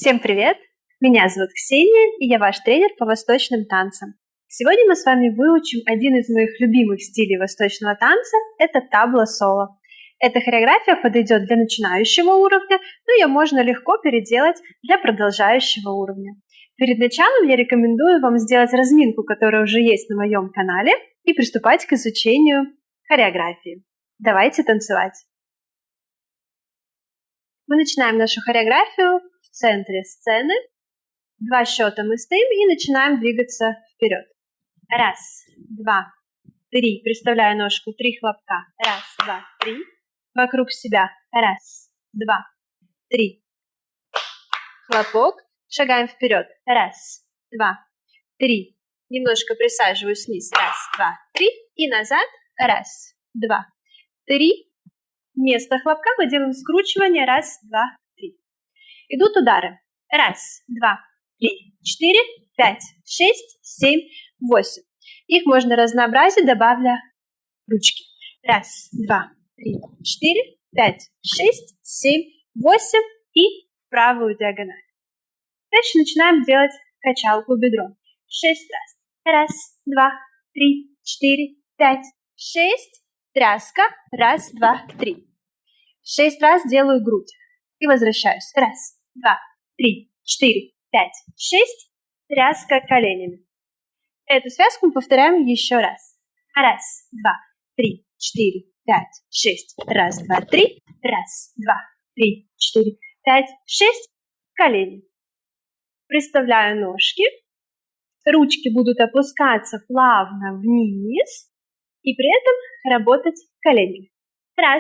Всем привет! Меня зовут Ксения, и я ваш тренер по восточным танцам. Сегодня мы с вами выучим один из моих любимых стилей восточного танца – это табло-соло. Эта хореография подойдет для начинающего уровня, но ее можно легко переделать для продолжающего уровня. Перед началом я рекомендую вам сделать разминку, которая уже есть на моем канале, и приступать к изучению хореографии. Давайте танцевать! Мы начинаем нашу хореографию в центре сцены. 2 счета мы стоим и начинаем двигаться вперед. 1, 2, 3. Приставляю ножку, 3 хлопка. 1, 2, 3. Вокруг себя. 1, 2, 3. Хлопок. Шагаем вперед. 1, 2, 3. Немножко присаживаюсь вниз. 1, 2, 3. И назад. 1, 2, 3. Вместо хлопка мы делаем скручивание. 1, 2, 3. Идут удары. 1, 2, 3, 4, 5, 6, 7, 8. Их можно разнообразить, добавляя ручки. 1, 2, 3, 4, 5, 6, 7, 8 и в правую диагональ. Дальше начинаем делать качалку бедром. 6 раз. 1, 2, 3, 4, 5, 6. Тряска. 1, 2, 3. 6 раз делаю грудь. И возвращаюсь. 1, 2, 3, 4, 5, 6. Тряска коленями. Эту связку мы повторяем еще раз. 1, 2, 3, 4, 5, 6. 1, 2, 3. 1, 2, 3, 4, 5, 6. Колени. Приставляю ножки. Ручки будут опускаться плавно вниз. И при этом работать коленями. 1,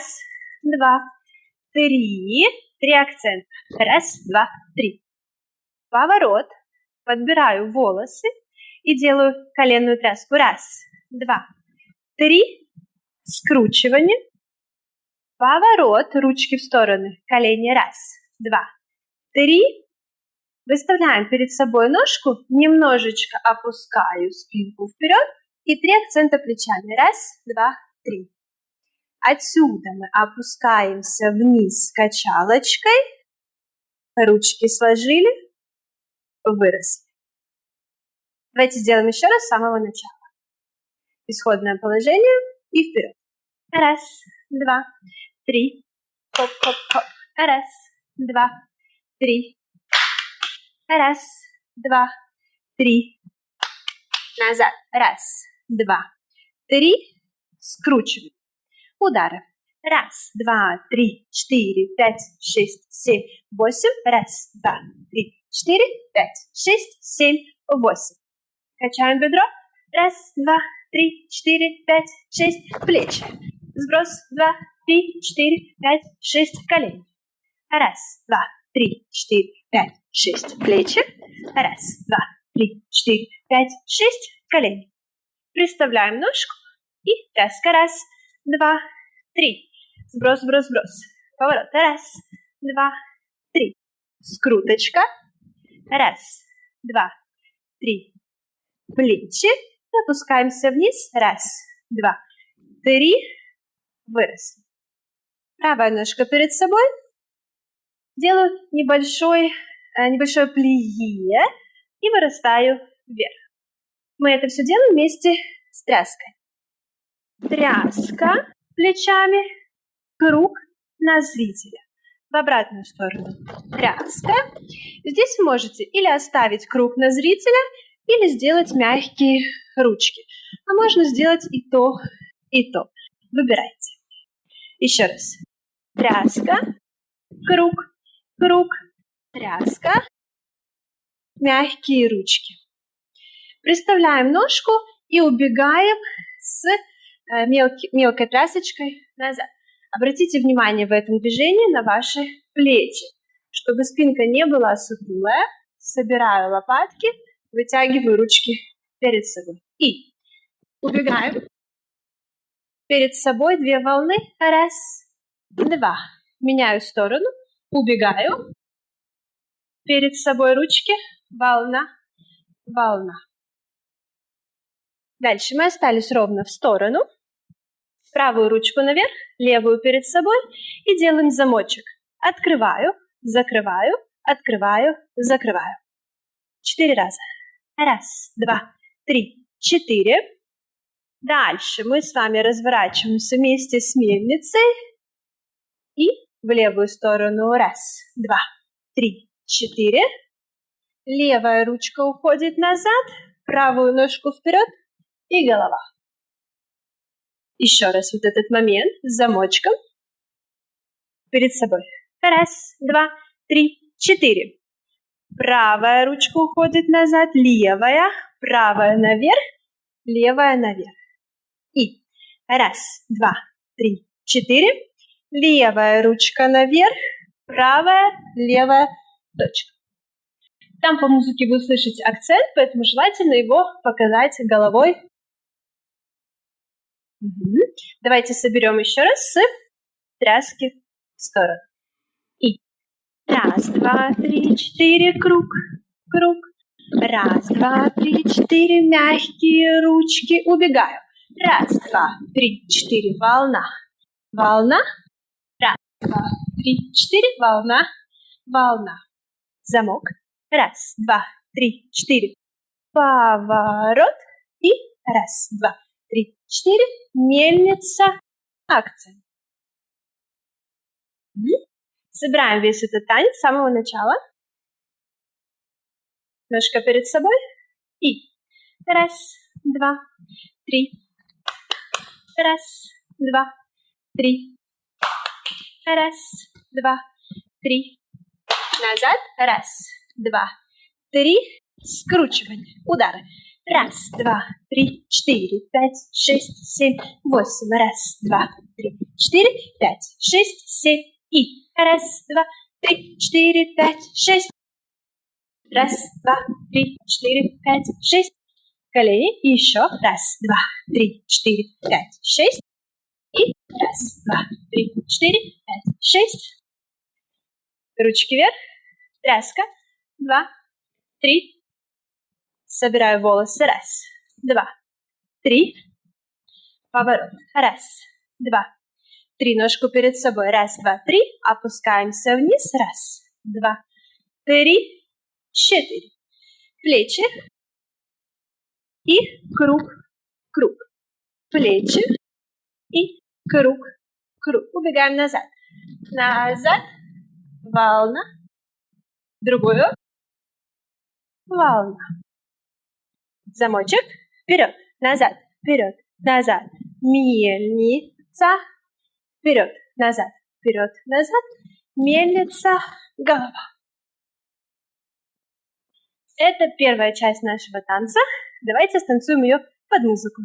2, 3. 3 акцента. 1, 2, 3. Поворот. Подбираю волосы и делаю коленную тряску. 1, 2, 3. Скручивание. Поворот. Ручки в стороны. Колени. 1, 2, 3. Выставляем перед собой ножку. Немножечко опускаю спинку вперед. И 3 акцента плечами. 1, 2, 3. Отсюда мы опускаемся вниз с качалочкой. Ручки сложили. Выросли. Давайте сделаем еще раз с самого начала. Исходное положение и вперед. 1, 2, 3. Хоп-хоп-хоп. 1, 2, 3. 1, 2, 3. Назад. 1, 2, 3. Скручиваем. Удары. 1, 2, 3, 4, 5, 6, 7, 8. 1, 2, 3, 4, 5, 6, 7, 8. Качаем бедро. 1, 2, 3, 4, 5, 6. Плечи. Сброс. 2, 3, 4, 5, 6. Колени. 1, 2, 3, 4, 5, 6. Плечи. 1, 2, 3, 4, 5, 6. Колени. Приставляем ножку и тряска. 1, 2, 3. Сброс, сброс, сброс. Поворот. 1, 2, 3. Скруточка. 1, 2, 3. Плечи. Опускаемся вниз. 1, 2, 3. Выросли. Правая ножка перед собой. Делаю небольшое плие и вырастаю вверх. Мы это все делаем вместе с тряской. Тряска плечами, круг на зрителя. В обратную сторону. Тряска. Здесь вы можете или оставить круг на зрителя, или сделать мягкие ручки. А можно сделать и то, и то. Выбирайте. Еще раз. Тряска, круг, круг, тряска, мягкие ручки. Приставляем ножку и убегаем с мелкой трясочкой назад. Обратите внимание в этом движении на ваши плечи. Чтобы спинка не была сутулая, собираю лопатки, вытягиваю ручки перед собой. И убегаем. Перед собой 2 волны. 1, 2. Меняю сторону. Убегаю. Перед собой ручки. Волна, волна. Дальше мы остались ровно в сторону. Правую ручку наверх, левую перед собой и делаем замочек. Открываю, закрываю, Открываю, закрываю. 4 раза. Раз, два, три, 4. Дальше мы с вами разворачиваемся вместе с мельницей и в левую сторону. Раз, два, три, 4. Левая ручка уходит назад, правую ножку вперед и голова. Еще раз вот этот момент с замочком перед собой. Раз, два, три, 4. Правая ручка уходит назад, левая, правая наверх, левая наверх. И раз, два, три, 4. Левая ручка наверх, правая, левая точка. Там по музыке вы услышите акцент, поэтому желательно его показать головой. Давайте соберем еще раз с тряски в сторону. И раз, два, три, 4, круг, круг. Раз, два, три, 4, мягкие ручки, убегаю. Раз, два, три, 4, волна, волна. Раз, два, три, 4, волна, волна. Замок. Раз, два, три, 4. Поворот. И раз, два, три, 4. Мельница. Акция. Собираем весь этот танец с самого начала. Ножка перед собой. И раз, два, три. Раз, два, три. Раз, два, три. Назад. Раз, два, три. Скручивание. Удары. Раз, два, три, 4, 5, 6, 7, 8. Раз, два, три, 4, 5, 6, 7. И раз, два, три, 4, 5, 6. Раз, два, три, 4, 5, 6. Колени. И еще. Раз, два, три, 4, 5, 6. И раз, два, три, 4, 5, 6. Ручки вверх. Тряска. 2, 3. Собираю волосы. Раз, два, три. Поворот. Раз, два, три. Ножку перед собой. Раз, два, три. Опускаемся вниз. Раз, два, три, 4. Плечи. И круг, круг. Плечи. И круг, круг. Убегаем назад. Назад. Волна. Другую. Волна. Замочек. Вперед. Назад. Вперед. Назад. Мельница. Вперед. Назад. Вперед. Назад. Мельница. Голова. Это первая часть нашего танца. Давайте станцуем ее под музыку.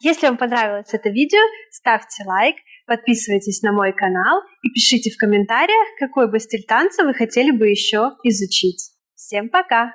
Если вам понравилось это видео, ставьте лайк, подписывайтесь на мой канал и пишите в комментариях, какой бы стиль танца вы хотели бы еще изучить. Всем пока!